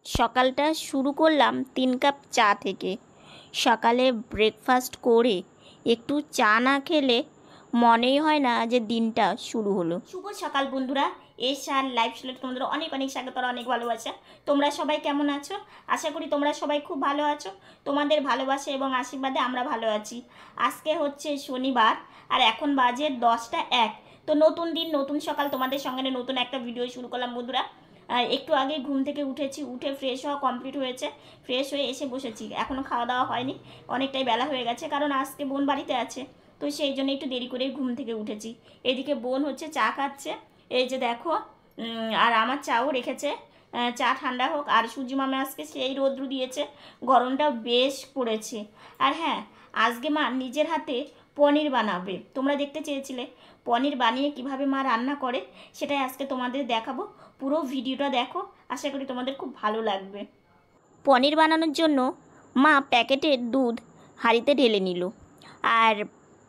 সকালটা শুরু করলাম 3 কাপ চা থেকে। সকালে ব্রেকফাস্ট করে একটু চা না খেলে মনেই হয় না যে দিনটা শুরু হলো। শুভ সকাল বন্ধুরা, এশার লাইফস্টাইলে তোমাদের অনেক অনেক স্বাগত আর অনেক ভালোবাসা। তোমরা সবাই কেমন আছো? আশা করি তোমরা সবাই খুব ভালো আছো। তোমাদের ভালোবাসা এবং আশীর্বাদে আমরা ভালো আছি। আজকে হচ্ছে শনিবার আর এখন বাজে 10টা 1। তো নতুন দিন নতুন সকাল, তোমাদের সঙ্গে নতুন একটা ভিডিও শুরু করলাম বন্ধুরা। একটু আগে ঘুম থেকে উঠেছি, উঠে ফ্রেশ হওয়া কমপ্লিট হয়েছে, ফ্রেশ হয়ে এসে বসেছি। এখনও খাওয়া দাওয়া হয়নি, অনেকটাই বেলা হয়ে গেছে, কারণ আজকে বোন বাড়িতে আছে, তো সেই জন্য একটু দেরি করে ঘুম থেকে উঠেছি। এদিকে বোন হচ্ছে চা খাচ্ছে, এই যে দেখো, আর আমার চাও রেখেছে। চা ঠান্ডা হোক। আর সূর্য মামা আজকে সেই রৌদ্র দিয়েছে, গরমটা বেশ পড়েছে। আর হ্যাঁ, আজকে মা নিজের হাতে পনির বানাবে। তোমরা দেখতে চেয়েছিলে পনির বানিয়ে কিভাবে মা রান্না করে, সেটাই আজকে তোমাদের দেখাবো। পুরো ভিডিওটা দেখো, আশা করি তোমাদের খুব ভালো লাগবে। পনির বানানোর জন্য মা প্যাকেটের দুধ হাঁড়িতে ঢেলে নিল। আর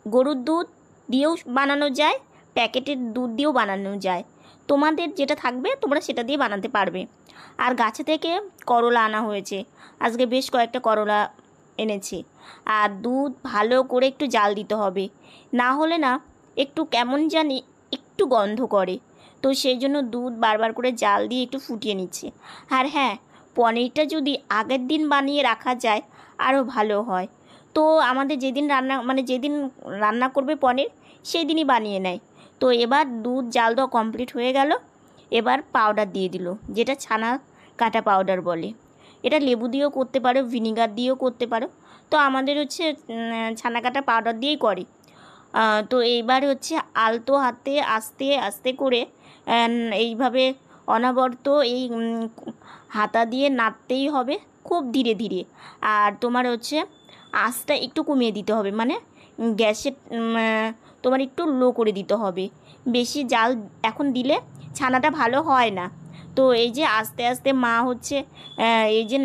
গরুর দুধ দিয়েও বানানো যায়, প্যাকেটের দুধ দিয়েও বানানো যায়। তোমাদের যেটা থাকবে তোমরা সেটা দিয়ে বানাতে পারবে। আর গাছে থেকে করলা আনা হয়েছে, আজকে বেশ কয়েকটা করলা এনেছে। আর দুধ ভালো করে একটু জাল দিতে হবে, না হলে না একটু কেমন জানি একটু গন্ধ করে। তো সেই জন্য দুধ বারবার করে জাল দিয়ে একটু ফুটিয়ে নিচ্ছে। আর হ্যাঁ, পনিরটা যদি আগের দিন বানিয়ে রাখা যায় আরও ভালো হয়। তো আমাদের যেদিন রান্না করবে পনির, সেই দিনই বানিয়ে নেয়। তো এবার দুধ জাল দেওয়া কমপ্লিট হয়ে গেল। এবার পাউডার দিয়ে দিল, যেটা ছানা কাটা পাউডার বলে। এটা লেবু দিয়েও করতে পারো, ভিনিগার দিয়েও করতে পারো। তো আমাদের হচ্ছে ছানা কাটা পাউডার দিয়েই করে। তো এইবার হচ্ছে আলতো হাতে আস্তে আস্তে করে এইভাবে অনবরত এই হাতা দিয়ে নাড়তেই হবে, খুব ধীরে ধীরে। আর তোমার হচ্ছে আঁচটা একটু কমিয়ে দিতে হবে, মানে গ্যাসের তোমার একটু লো করে দিতে হবে। বেশি জাল এখন দিলে ছানাটা ভালো হয় না। তো এই যে আস্তে আস্তে মা হচ্ছে এই যে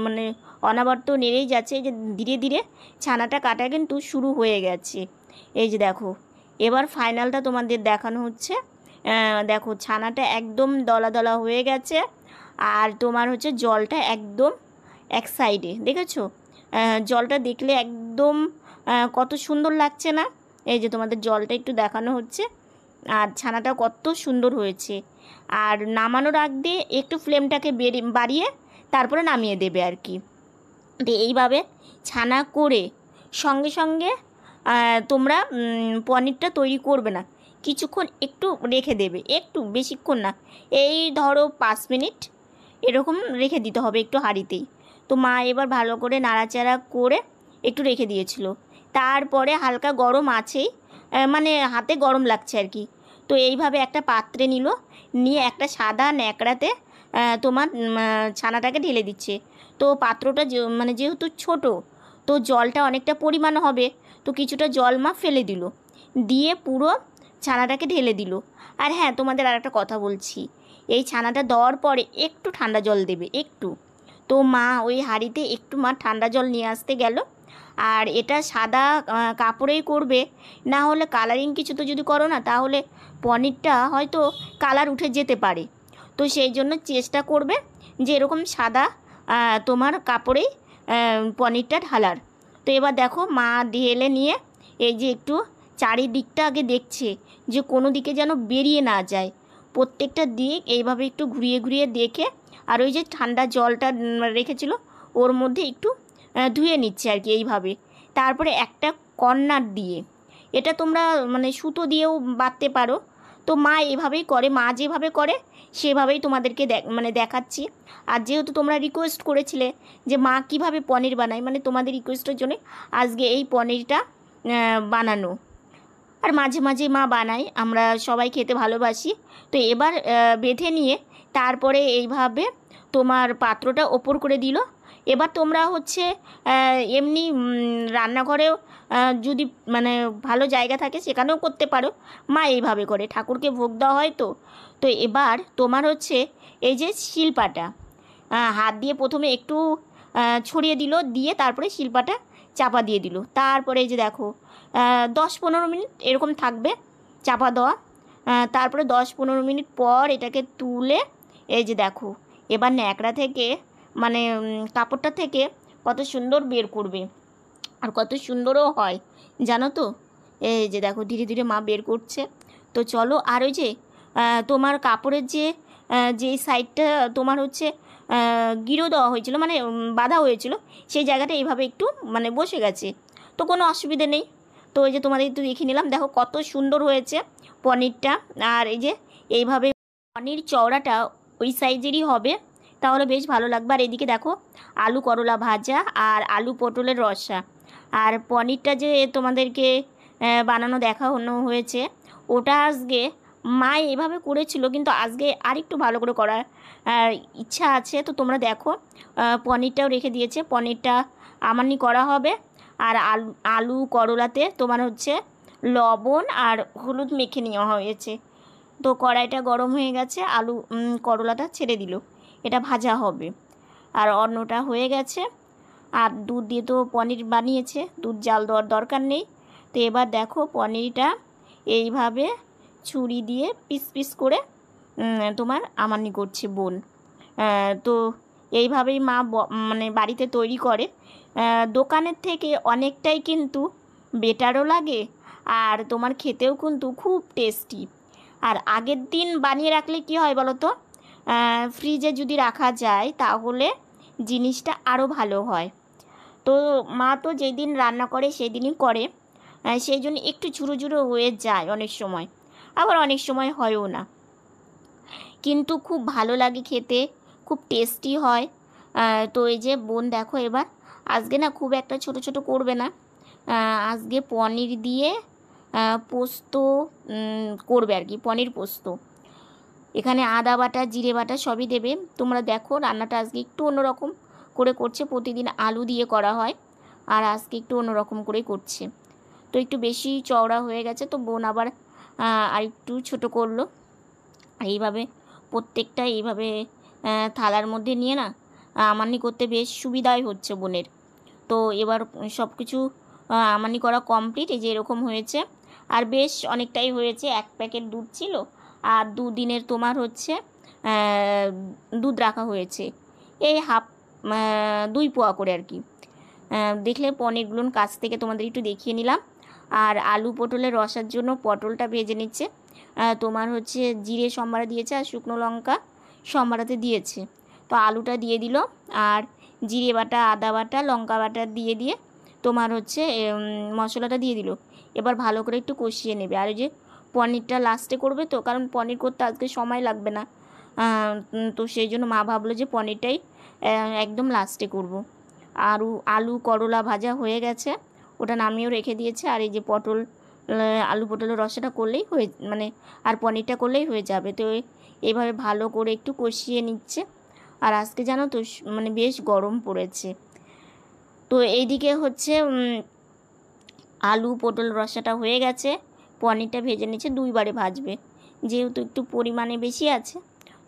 মানে অনবরত নেড়েই যাচ্ছে, এই যে ধীরে ধীরে ছানাটা কাটা কিন্তু শুরু হয়ে গেছে। এই যে দেখো, এবার ফাইনালটা তোমাদের দেখানো হচ্ছে। দেখো ছানাটা একদম দলা দলা হয়ে গেছে। আর তোমার হচ্ছে জলটা একদম এক সাইডে, দেখেছো? জলটা দেখলে একদম কত সুন্দর লাগছে না? এই যে তোমাদের জলটা একটু দেখানো হচ্ছে। আর ছানাটা কত সুন্দর হয়েছে। আর নামানোর আগ দিয়ে একটু ফ্লেমটাকে বাড়িয়ে তারপরে নামিয়ে দেবে আর কি। তো এইভাবে ছানা করে সঙ্গে সঙ্গে তোমরা পনিরটা তৈরি করবে না, কিছুক্ষণ একটু রেখে দেবে, একটু বেশিক্ষণ না, এই ধরো 5 মিনিট এরকম রেখে দিতে হবে একটু হাঁড়িতেই। তো মা এবার ভালো করে নাড়াচাড়া করে একটু রেখে দিয়েছিল। তারপরে হালকা গরম আছেই, মানে হাতে গরম লাগছে আর কি। তো এইভাবে একটা পাত্রে নিয়ে একটা সাদা ন্যাকড়াতে তোমার ছানাটাকে ঢেলে দিচ্ছে। তো পাত্রটা যেহেতু ছোট, তো জলটা অনেকটা পরিমাণ হবে, তো কিছুটা জল মা ফেলে দিল, দিয়ে পুরো ছানাটাকে ঢেলে দিল। আর হ্যাঁ, তোমাদের আর একটা কথা বলছি, এই ছানাটা দেওয়ার পরে একটু ঠান্ডা জল দেবে, একটু। তো মা ওই হাঁড়িতে একটু ঠান্ডা জল নিয়ে আসতে গেল। আর এটা সাদা কাপড়েই করবে, না হলে কালারিং কিছু তো যদি করো না, তাহলে পনিরটা হয়তো কালার উঠে যেতে পারে। তো সেই জন্য চেষ্টা করবে যে এরকম সাদা তোমার কাপড়েই পনিরটা ঢালার। তো এবার দেখো মা ঢেলে নিয়ে এই যে একটু চারিদিকটা আগে দেখছে যে কোনো দিকে যেন বেরিয়ে না যায়, প্রত্যেকটা দিক এইভাবে একটু ঘুরিয়ে ঘুরিয়ে দেখে। আর ওই যে ঠান্ডা জলটা রেখেছিল ওর মধ্যে একটু ধুয়ে নিচ্ছে আর কি এইভাবে। তারপরে একটা কর্নার দিয়ে, এটা তোমরা সুতো দিয়েও বাঁধতে পারো। তো মা এভাবেই করে, মা যেভাবে করে সেভাবেই তোমাদেরকে দেখাচ্ছি। আর যেহেতু তোমরা রিকোয়েস্ট করেছিলে যে মা কিভাবে পনির বানায়, তোমাদের রিকোয়েস্টের জন্য আজকে এই পনিরটা বানানো। আর মাঝে মাঝে মা বানায়, আমরা সবাই খেতে ভালোবাসি। তো এবার বেঁধে নিয়ে তারপরে এইভাবে তোমার পাত্রটা ওপর করে দিল। এবার তোমরা হচ্ছে এমনি রান্নাঘরেও যদি ভালো জায়গা থাকে সেখানেও করতে পারো। মা এইভাবে করে, ঠাকুরকে ভোগ দেওয়া হয় তো। তো এবার তোমার হচ্ছে এই যে শিলপাটা, হাত দিয়ে প্রথমে একটু ছড়িয়ে দিল, দিয়ে তারপরে শিলপাটা চাপা দিয়ে দিল। তারপরে এই যে দেখো 10-15 মিনিট এরকম থাকবে চাপা দেওয়া। তারপরে 10-15 মিনিট পর এটাকে তুলে এই যে দেখো, এবার ন্যাকড়া থেকে মানে কাপড়টা থেকে কত সুন্দর বের করবে, আর কত সুন্দরও হয় জানো তো। এই যে দেখো ধীরে ধীরে মা বের করছে। তো চলো, আর ওই যে তোমার কাপড়ের যেই সাইডটা তোমার হচ্ছে গিরো দেওয়া হয়েছিল, মানে বাঁধা হয়েছিল, সেই জায়গাটা এইভাবে একটু মানে বসে গেছে, তো কোনো অসুবিধে নেই। তো ওই যে তোমাদের একটু দেখিয়ে নিলাম, দেখো কত সুন্দর হয়েছে পনিরটা। আর এই যে এইভাবে পনির চওড়াটা ওই সাইজেরই হবে, তাহলে বেশ ভালো লাগবে। আর এদিকে দেখো আলু করলা ভাজা আর আলু পটলের রসা, আর পনিরটা যে তোমাদেরকে বানানো দেখানো হয়েছে, ওটা আজকে মা এভাবে করেছিল, কিন্তু আজকে আরেকটু ভালো করে করার ইচ্ছা আছে। তো তোমরা দেখো পনিরটাও রেখে দিয়েছে, পনিরটা আমানি করা হবে। আর আলু করলাতে তোমার হচ্ছে লবণ আর হলুদ মেখে নেওয়া হয়েছে। তো কড়াইটা গরম হয়ে গেছে, আলু করলাটা ছেড়ে দিল, এটা ভাজা হবে। আর অন্যটা হয়ে গেছে, আর দুধ দিয়ে তো পনির বানিয়েছে, দুধ জাল দেওয়ার দরকার নেই। তো এবার দেখো পনিরটা এইভাবে ছুরি দিয়ে পিস পিস করে তোমার আমানি করছে বোন। তো এইভাবেই মা মানে বাড়িতে তৈরি করে। দোকানের থেকে অনেকটাই কিন্তু বেটারও লাগে, আর তোমার খেতেও কিন্তু খুব টেস্টি। আর আগের দিন বানিয়ে রাখলে কি হয় বলো তো, ফ্রিজে যদি রাখা যায় তাহলে জিনিসটা আরও ভালো হয়। তো মা তো যেই দিন রান্না করে সেই দিনই করে, সেই জন্য একটু ঝুরো ঝুরো হয়ে যায় অনেক সময়, আবার অনেক সময় হয়ও না, কিন্তু খুব ভালো লাগে খেতে, খুব টেস্টি হয়। তো এই যে বোন দেখো এবার আজকে না খুব একটা ছোট ছোট করবে না, আজকে পনির দিয়ে পোস্ত করবে আর কি, পনির পোস্ত। এখানে আদা বাটা জিরে বাটা সবই দেবে। তোমরা দেখো রান্নাটা আজকে একটু অন্যরকম করে করছে, প্রতিদিন আলু দিয়ে করা হয়, আর আজকে একটু অন্যরকম করে করছে। তো একটু বেশি চওড়া হয়ে গেছে, তো বোন আবার আর একটু ছোটো করলো। এইভাবে প্রত্যেকটা এইভাবে থালার মধ্যে নিয়ে না আমানি করতে বেশ সুবিধাই হচ্ছে বোনের। তো এবার সব কিছু আমানি করা কমপ্লিট, এই যে এরকম হয়েছে। আর বেশ অনেকটাই হয়েছে, 1 প্যাকেট দুধ ছিল, আর 2 দিনের তোমার হচ্ছে দুধ রাখা হয়েছে, এই হাফ 2 পোয়া করে আর কি। দেখলে পনিরগুলোর কাছ থেকে তোমাদের একটু দেখিয়ে নিলাম। আর আলু পটলের রসার জন্য পটলটা ভেজে নিচ্ছে, তোমার হচ্ছে জিরে সম্বারা দিয়েছে আর শুকনো লঙ্কা সম্বারাতে দিয়েছে। তো আলুটা দিয়ে দিল, আর জিরে বাটা আদা বাটা লঙ্কা বাটা দিয়ে দিয়ে তোমার হচ্ছে মশলাটা দিয়ে দিল। এবার ভালো করে একটু কষিয়ে নেবে। আর ওই যে পনিরটা লাস্টে করবে, তো কারণ পনির করতে আজকে সময় লাগবে না, তো সেই জন্য মা ভাবলো যে পনিরটাই একদম লাস্টে করব। আর আলু করলা ভাজা হয়ে গেছে, ওটা নামিয়েও রেখে দিয়েছে। আর এই যে পটল আলু পটলের রসাটা করলেই হয়ে মানে আর পনিরটা করলেই হয়ে যাবে। তো এইভাবে ভালো করে একটু কষিয়ে নিচ্ছে। আর আজকে জানো তো মানে বেশ গরম পড়েছে। তো এইদিকে হচ্ছে আলু পটল রসাটা হয়ে গেছে, পনিরটা ভেজে নিচ্ছে, 2 বারে ভাজবে, যেহেতু একটু পরিমাণে বেশি আছে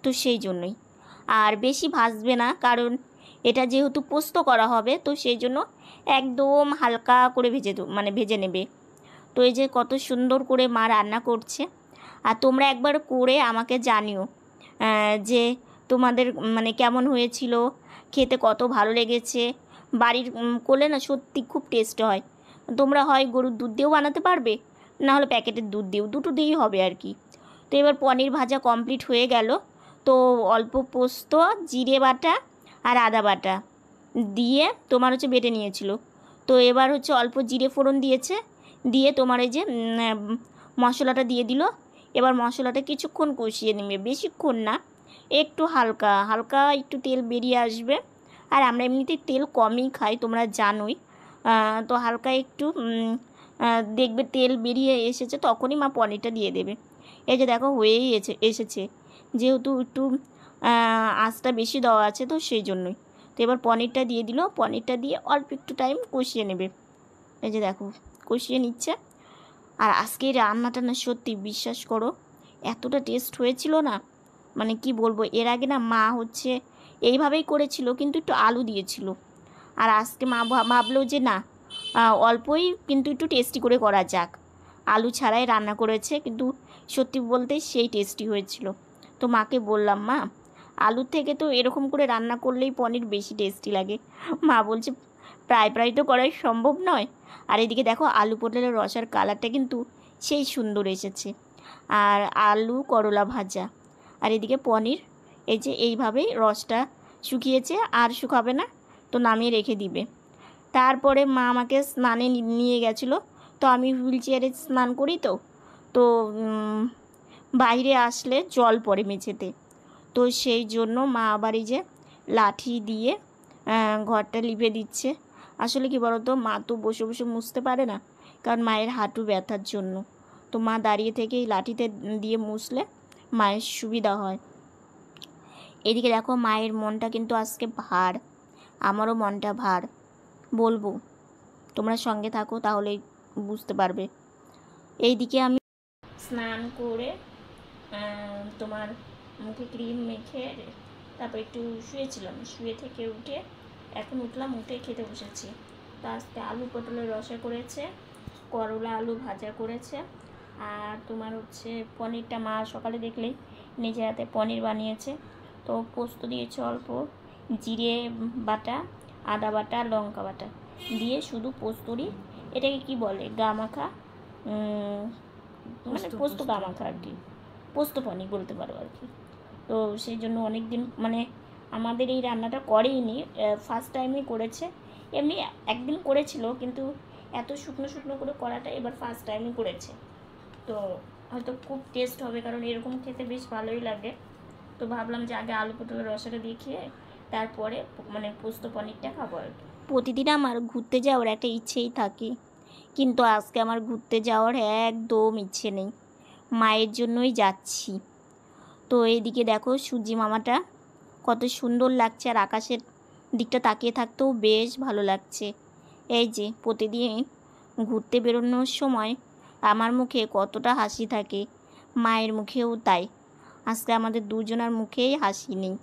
তো সেই জন্যই। আর বেশি ভাজবে না, কারণ এটা যেহেতু পোস্ত করা হবে, তো সেই জন্য একদম হালকা করে ভেজে নেবে। তো এই যে কত সুন্দর করে মা রান্না করছে। আর তোমরা একবার করে আমাকে জানিও যে তোমাদের মানে কেমন হয়েছিল, খেতে কত ভালো লেগেছে। বাড়ির করলে না সত্যি খুব টেস্ট হয়। তোমরা হয় গরুর দুধ দিয়েও বানাতে পারবে, না হলে প্যাকেটের দুধ দিয়েও, দুটো দিয়েই হবে আর কি। তো এবার পনির ভাজা কমপ্লিট হয়ে গেল। তো অল্প পোস্ত জিরে বাটা আর আদা বাটা দিয়ে তোমার হচ্ছে বেটে নিয়েছিল। তো এবার হচ্ছে অল্প জিরে ফোড়ন দিয়েছে, দিয়ে তোমার এই যে মশলাটা দিয়ে দিল। এবার মশলাটা কিছুক্ষণ কষিয়ে নেবে, বেশিক্ষণ না, একটু হালকা হালকা একটু তেল বেরিয়ে আসবে। আর আমরা এমনিতেই তেল কমই খাই, তোমরা জানোই। তো হালকা একটু দেখবে তেল বেরিয়ে এসেছে, তখনই মা পনিরটা দিয়ে দেবে। এই যে দেখো হয়েই এসেছে, যেহেতু একটু আঁচটা বেশি দেওয়া আছে তো সেই জন্যই। তো এবার পনিরটা দিয়ে দিল, পনিরটা দিয়ে অল্প একটু টাইম কষিয়ে নেবে। এই যে দেখো কষিয়ে নিচ্ছে। আর আজকে রান্নাটা না সত্যি বিশ্বাস করো এতটা টেস্ট হয়েছিল না, মানে কি বলবো। এর আগে না মা হচ্ছে এইভাবেই করেছিল, কিন্তু একটু আলু দিয়েছিল। আর আজকে মা ভাবলো যে না অল্পই কিন্তু একটু টেস্টি করে করা যাক, আলু ছাড়াই রান্না করেছে, কিন্তু সত্যি বলতে সেই টেস্টি হয়েছিল। তো মাকে বললাম, মা আলুর থেকে তো এরকম করে রান্না করলেই পনির বেশি টেস্টি লাগে। মা বলছে প্রায় প্রায় তো করাই সম্ভব নয়। আর এদিকে দেখো আলু পটলের রসার কালারটা কিন্তু সেই সুন্দর এসেছে। আর আলু করলা ভাজা, আর এদিকে পনির। এই যে এইভাবেই রসটা শুকিয়েছে, আর শুকাবে না, তো নামিয়ে রেখে দিবে। তারপরে মা আমাকে স্নানে নিয়ে গেছিলো। তো আমি হুইল চেয়ারে স্নান করি, তো তো বাইরে আসলে জল পড়ে মেঝেতে। তো সেই জন্য মা আবার এই যে লাঠি দিয়ে ঘরটা লিপে দিচ্ছে। আসলে কি বলতো, মা তো বসে বসে মুছতে পারে না, কারণ মায়ের হাঁটু ব্যথার জন্য। তো মা দাঁড়িয়ে থেকে এই লাঠিতে দিয়ে মুছলে মায়ের সুবিধা হয়। এদিকে দেখো মায়ের মনটা কিন্তু আজকে ভার, আমারও মনটা ভার। বলবো, তোমরা সঙ্গে থাকো তাহলেই বুঝতে পারবে। এইদিকে আমি স্নান করে তোমার মুখে ক্রিম মেখে তারপর একটু শুয়েছিলাম। শুয়ে থেকে উঠে এখন উঠলাম, উঠে খেতে বসেছি। তো আজকে আলু পটলের রসা করেছে, করলা আলু ভাজা করেছে, আর তোমার হচ্ছে পনিরটা মা সকালে দেখলেই নিজে হাতে পনির বানিয়েছে। তো পোস্ত দিয়েছে অল্প, জিরে বাটা, আদা বাটা, লঙ্কা বাটা দিয়ে শুধু পোস্তরি, এটাকে কি বলে, গামাখা, মানে পোস্ত গামাখা আর কি, পোস্ত পনির বলতে পারো আর কি। তো সেই জন্য অনেক দিন মানে আমাদের এই রান্নাটা করেইনি, ফার্স্ট টাইমই করেছে। এমনি একদিন করেছিল, কিন্তু এত শুকনো শুকনো করে করাটা এবার ফার্স্ট টাইমই করেছে। তো হয়তো খুব টেস্ট হবে, কারণ এরকম খেতে বেশ ভালোই লাগে। তো ভাবলাম যে আগে আলু পটলের রসাটা দিয়ে খেয়ে তারপরে মানে পোস্ত পনিরটা খাবো আর কি। প্রতিদিন আমার ঘুরতে যাওয়ার একটা ইচ্ছেই থাকে, কিন্তু আজকে আমার ঘুরতে যাওয়ার একদম ইচ্ছে নেই, মায়ের জন্যই যাচ্ছি। তো এইদিকে দেখো সূর্যি মামাটা কত সুন্দর লাগছে, আর আকাশের দিকটা তাকিয়ে থাকতেও বেশ ভালো লাগছে। এই যে প্রতিদিন ঘুরতে বেরোনোর সময় আমার মুখে কতটা হাসি থাকে, মায়ের মুখেও তাই। আজকে আমাদের দুজনের মুখেই হাসি নেই।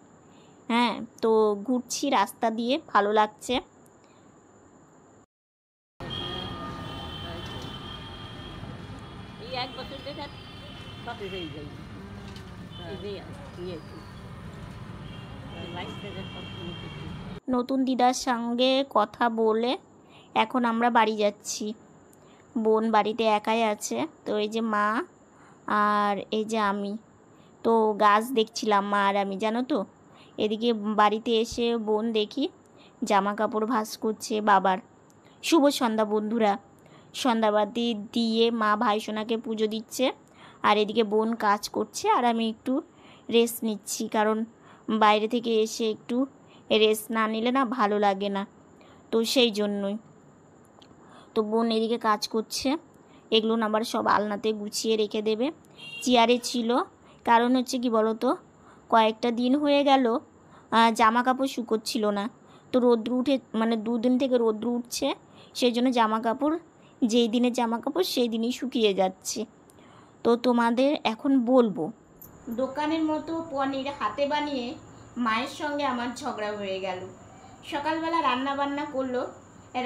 হ্যাঁ, তো ঘুরছি রাস্তা দিয়ে, ভালো লাগছে। নতুন দিদার সঙ্গে কথা বলে এখন আমরা বাড়ি যাচ্ছি। বোন বাড়িতে একাই আছে, তো এই যে মা আর এই যে আমি, তো গাছ দেখছিলাম মা আর আমি, জানো তো। এদিকে বাড়িতে এসে বোন দেখি জামা কাপড় ভাঁজ করছে বাবার। শুভ সন্ধ্যা বন্ধুরা। সন্ধ্যাবাতি দিয়ে মা ভাইসোনাকে পুজো দিচ্ছে, আর এদিকে বোন কাজ করছে, আর আমি একটু রেস্ট নিচ্ছি, কারণ বাইরে থেকে এসে একটু রেস্ট না নিলে না ভালো লাগে না, তো সেই জন্যই। তো বোন এদিকে কাজ করছে, এগুলো আবার সব আলনাতে গুছিয়ে রেখে দেবে। চেয়ারে ছিল, কারণ হচ্ছে কি বলো তো, কয়েকটা দিন হয়ে গেল জামা কাপড় শুকোচ্ছিল না। তো রৌদ্র উঠে মানে দুদিন থেকে রৌদ্র উঠছে, সেই জন্য জামা কাপড় যেই দিনের জামা কাপড় সেই দিনই শুকিয়ে যাচ্ছে। তো তোমাদের এখন বলবো, দোকানের মতো পনির হাতে বানিয়ে মায়ের সঙ্গে আমার ঝগড়া হয়ে গেল। সকালবেলা রান্না বান্না করলো,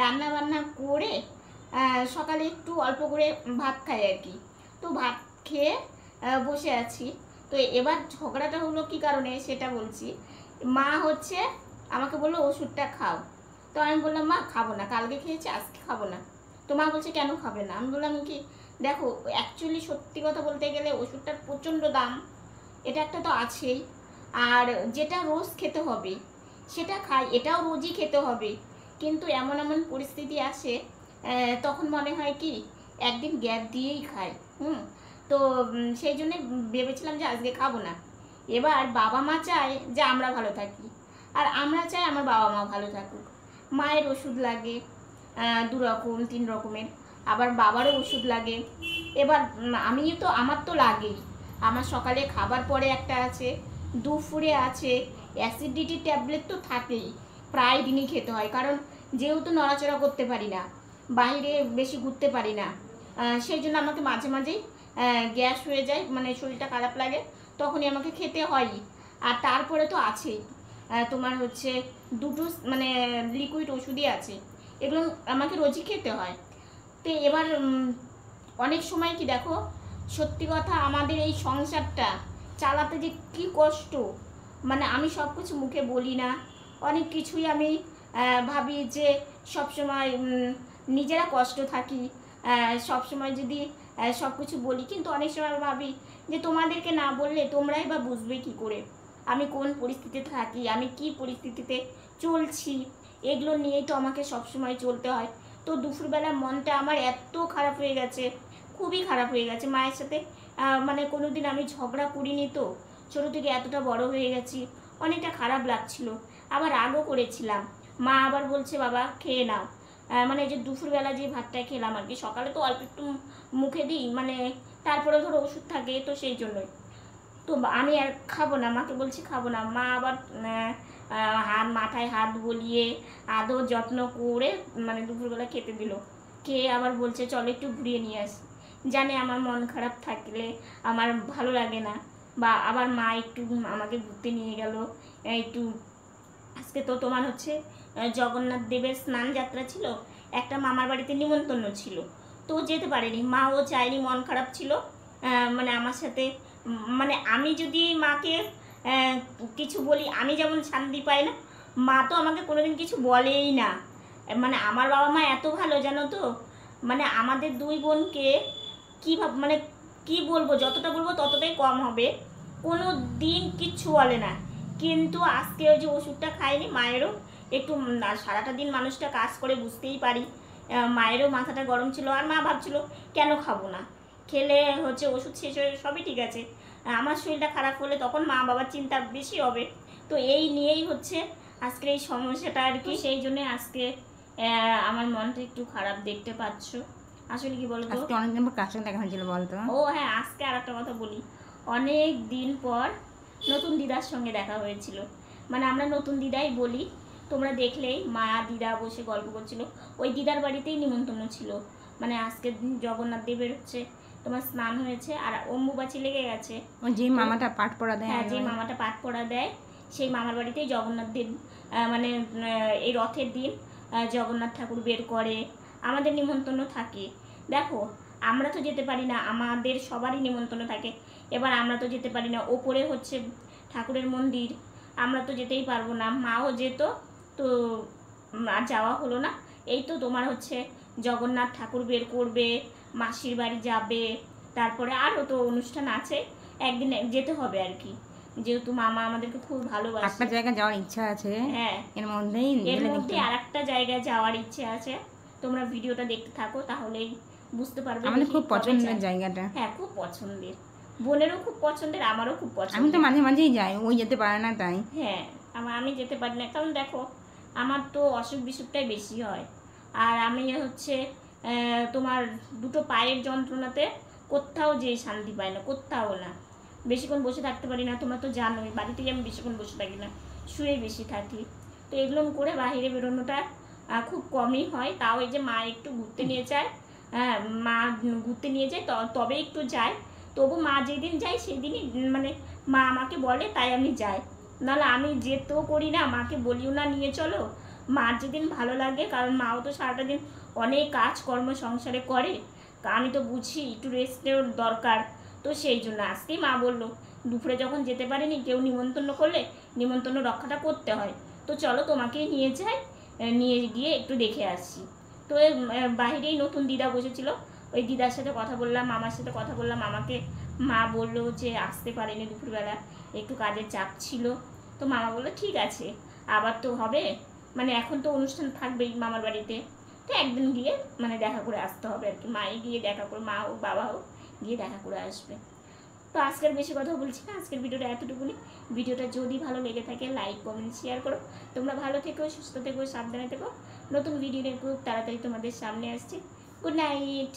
রান্না বান্না করে সকালে একটু অল্প করে ভাত খাই আর কি। তো ভাত খেয়ে বসে আছি। তো এবার ঝগড়াটা হলো কি কারণে সেটা বলছি। মা হচ্ছে আমাকে বললো ওষুধটা খাও। তো আমি বললাম মা খাবো না, কালকে খেয়েছি আজকে খাবো না। তো মা বলছে কেন খাবে না? আমি বললাম কি দেখো, অ্যাকচুয়ালি সত্যি কথা বলতে গেলে ওষুধটার প্রচণ্ড দাম, এটা একটা তো আছেই। আর যেটা রোজ খেতে হবে সেটা খাই, এটাও রোজই খেতে হবে, কিন্তু এমন এমন পরিস্থিতি আসে তখন মনে হয় কি একদিন গ্যাপ দিয়েই খাই। তো সেই জন্যে ভেবেছিলাম যে আজকে খাবো না। এবার বাবা মা চায় যে আমরা ভালো থাকি, আর আমরা চাই আমার বাবা মা ভালো থাকুক। মায়ের ওষুধ লাগে 2 রকম 3 রকমের, আবার বাবারও ওষুধ লাগে। এবার আমার তো লাগেই। আমার সকালে খাবার পরে একটা আছে, দুপুরে আছে, অ্যাসিডিটি ট্যাবলেট তো থাকেই, প্রায় দিনই খেতে হয়, কারণ যেহেতু নড়াচড়া করতে পারি না, বাইরে বেশি ঘুরতে পারি না, সেই জন্য আমাকে মাঝে মাঝেই গ্যাস হয়ে যায়, মানে শরীরটা খারাপ লাগে, তখনই আমাকে খেতে হয়ই। আর তারপরে তো আছেই তোমার হচ্ছে 2টো মানে লিকুইড ওষুধই আছে, এগুলো আমাকে রোজই খেতে হয়। তো এবার অনেক সময় কি দেখো, সত্যি কথা আমাদের এই সংসারটা চালাতে যে কি কষ্ট, মানে আমি সব কিছু মুখে বলি না, অনেক কিছুই আমি ভাবি যে সবসময় নিজেরা কষ্ট থাকি, সবসময় যদি সব কিছু বলি, কিন্তু অনেক সময় ভাবি যে তোমাদেরকে না বললে তোমরাই বা বুঝবে কী করে আমি কোন পরিস্থিতিতে থাকি, আমি কি পরিস্থিতিতে চলছি, এগুলো নিয়েই তো আমাকে সবসময় চলতে হয়। তো দুপুরবেলা মনটা আমার এত খারাপ হয়ে গেছে, খুবই খারাপ হয়ে গেছে। মায়ের সাথে মানে কোনো দিন আমি ঝগড়া করিনি, তো ছোটো থেকে এতটা বড় হয়ে গেছি, অনেকটা খারাপ লাগছিল, আবার রাগও করেছিলাম। মা আবার বলছে বাবা খেয়ে নাও, মানে যে দুপুরবেলা যে ভাতটা খেলাম আর কি, সকালে তো অল্প একটু মুখে দিই, মানে তারপরে ধরো ওষুধ থাকে, তো সেই জন্যই তো আমি আর খাবো না, মাকে বলছি খাবো না। মা আবার মাথায় হাত বলিয়ে আদৌ যত্ন করে মানে দুপুরবেলা খেতে দিল। খেয়ে আবার বলছে চলো একটু ঘুরিয়ে নিয়ে আসি, জানে আমার মন খারাপ থাকলে আমার ভালো লাগে না। বা আবার মা একটু আমাকে ঘুরতে নিয়ে গেল একটু। আজকে তো তোমার হচ্ছে জগন্নাথ দেবের স্নান যাত্রা ছিল, একটা মামার বাড়িতে নিমন্ত্রণ ছিল, তো যেতে পারেনি। মাও চায়নি, মন খারাপ ছিল। মানে আমার সাথে মানে আমি যদি মাকে কিছু বলি, আমি যেমন শান্তি পাই না, মা তো আমাকে কোনোদিন কিছু বলেই না। মানে আমার বাবা মা এত ভালো জানো তো, মানে আমাদের দুই বোনকে কী মানে কি বলবো, যতটা বলবো ততটাই কম হবে, কোনো দিন কিচ্ছু বলে না। কিন্তু আজকে ওই যে ওষুধটা খাইনি, মায়েরও একটু সারাটা দিন মানুষটা কাজ করে বুঝতেই পারি, মায়েরও মাথাটা গরম ছিল, আর মা ভাবছিল কেন খাবো না, খেলে হচ্ছে ওষুধ শেষ হয়ে সবই ঠিক আছে, আমার শরীরটা খারাপ হলে তখন মা বাবার চিন্তা বেশি হবে। তো এই নিয়েই হচ্ছে আজকের এই সমস্যাটা আর কি, সেই জন্য আজকে আমার মনটা একটু খারাপ, দেখতে পাচ্ছ। আসলে কি বলতো, আজকে অনেকদিন পর কার সঙ্গে দেখা হয়েছিল বলতো? ও হ্যাঁ, আজকে আর একটা কথা বলি, অনেক দিন পর নতুন দিদার সঙ্গে দেখা হয়েছিল। মানে আমরা নতুন দিদাই বলি, তোমরা দেখলেই মা দিদা বসে গল্প করছিল, ওই দিদার বাড়িতেই নিমন্ত্রণ ছিল। মানে আজকের দিন জগন্নাথ দেবের হচ্ছে তোমার স্নান হয়েছে, আর অম্বুবাচী লেগে গেছে। ওই যে মামাটা পাঠ পড়া দেয়, হ্যাঁ, যে মামাটা পাঠ পড়া দেয়, সেই মামার বাড়িতেই জগন্নাথ দেব মানে এই রথের দিন জগন্নাথ ঠাকুর বের করে, আমাদের নিমন্ত্রণ থাকে। দেখো আমরা তো যেতে পারি না, আমাদের সবারই নিমন্ত্রণ থাকে, এবার আমরা তো যেতে পারি না, ওপরে হচ্ছে ঠাকুরের মন্দির, আমরা তো যেতেই পারবো না। মাও যেত, তো আর যাওয়া হলো না। এই তো তোমার হচ্ছে জগন্নাথ ঠাকুর বের করবে, মাসির বাড়ি যাবে, তারপরে আরও তো অনুষ্ঠান আছে, একদিন যেতে হবে আর কি, যেহেতু মামা আমাদেরকে খুব ভালোবাসে। একটা জায়গা যাওয়ার ইচ্ছা আছে, হ্যাঁ এর মধ্যেই এর মধ্যে আর একটা জায়গায় যাওয়ার ইচ্ছে আছে, তোমরা ভিডিওটা দেখতে থাকো তাহলেই বুঝতে পারবে। আমাদের খুব পছন্দের জায়গাটা। হ্যাঁ খুব পছন্দের, বোনেরও খুব পছন্দের, আমারও খুব পছন্দের। আমি তো মাঝে মাঝেই যাই, ওই যেতে পারে না তাই। হ্যাঁ আমি যেতে পারি না, কারণ দেখো আমার তো অসুখ বিসুখটাই বেশি হয়, আর আমি হচ্ছে তোমার দুটো পায়ের যন্ত্রণাতে কোথাও যেয়ে শান্তি পাই না, কোথাও না, বেশিক্ষণ বসে থাকতে পারি না। তোমরা তো জানোই বাড়িতেই আমি বেশিক্ষণ বসে থাকি না, শুয়ে বেশি থাকি, তো এগুলো করে বাইরে বেরোনোটা খুব কমই হয়। তাও এই যে মা একটু ঘুরতে নিয়ে যায়, হ্যাঁ মা ঘুরতে নিয়ে যায় তবে একটু যায়, তবু মা যেদিন যায় সেই দিনই মানে মা আমাকে বলে তাই আমি যাই, নাহলে আমি যেতেও করি না, মাকে বলিও না নিয়ে চলো। মার যেদিন ভালো লাগে, কারণ মাও তো সারাটা দিন অনেক কাজকর্ম সংসারে করে, আমি তো বুঝি একটু রেস্টের দরকার, তো সেই জন্য আজকেই মা বললো দুপুরে যখন যেতে পারিনি, কেউ নিমন্ত্রণ করলে নিমন্ত্রণ রক্ষাটা করতে হয়, তো চলো তোমাকেই নিয়ে যাই, নিয়ে গিয়ে একটু দেখে আসি। তো বাইরেই নতুন দিদা বসেছিল, ওই দিদার সাথে কথা বললাম, মামার সাথে কথা বললাম, আমাকে মা বললো যে আসতে পারেনি দুপুরবেলা, একটু কাজের চাপ ছিল, তো মামা বললো ঠিক আছে আবার তো হবে, মানে এখন তো অনুষ্ঠান থাকবেই মামার বাড়িতে, তো একদিন গিয়ে মানে দেখা করে আসতে হবে আর কি, মাই গিয়ে দেখা করে, মা হোক বাবা হোক গিয়ে দেখা করে আসবে। তো আজকের বেশি কথা বলছি না, আজকের ভিডিওটা এতটুকুনি। ভিডিওটা যদি ভালো লেগে থাকে লাইক কমেন্ট শেয়ার করো। তোমরা ভালো থেকো, সুস্থ থেকো, সাবধানে থেকো। নতুন ভিডিও নিয়ে খুব তাড়াতাড়ি তোমাদের সামনে আসছি। Good night.